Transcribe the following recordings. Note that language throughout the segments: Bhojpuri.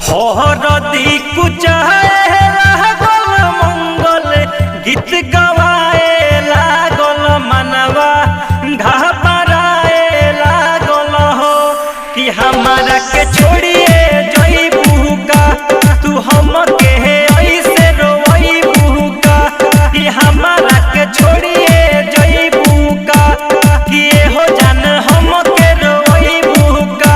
हरदी कुचाए लागल मंगल गीत गवाए लागल मनवा घबराए लागल हो कि हमारा के छोड़िए जइबू का तू हमके ऐसे रोइबू का कि हमारा के छोड़िए जइबू का कि हो जान हमके रोइबू का।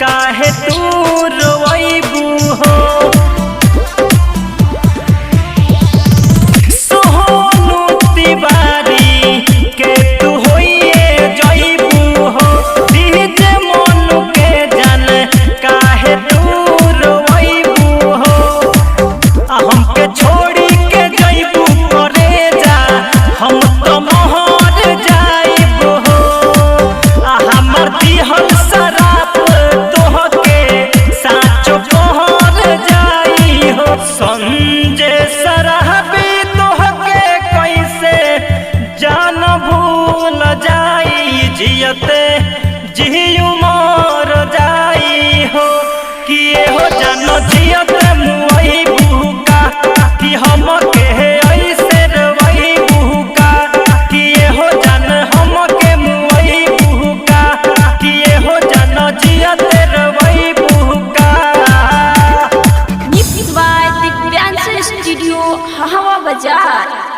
काहे तू रोइबू हो सोहनु तिवारी के तू होइए जइबू हो बीच मन के जन काहे तू रोइबू हो हमके छोड़ी के जइबू करे जा हम तो मोहर जाइबू हो हमर दिहल शराब संजय शराबी तोहके कैसे जान भूल जाई जियते जियू मर जाई हो कि हो जान जियते मुइबू का कि हमके ऐसे रोइबू का कि हो जान हमके मुइबू का कि हो जान जियते रोइबू का। स्टूडियो हवा बाजार।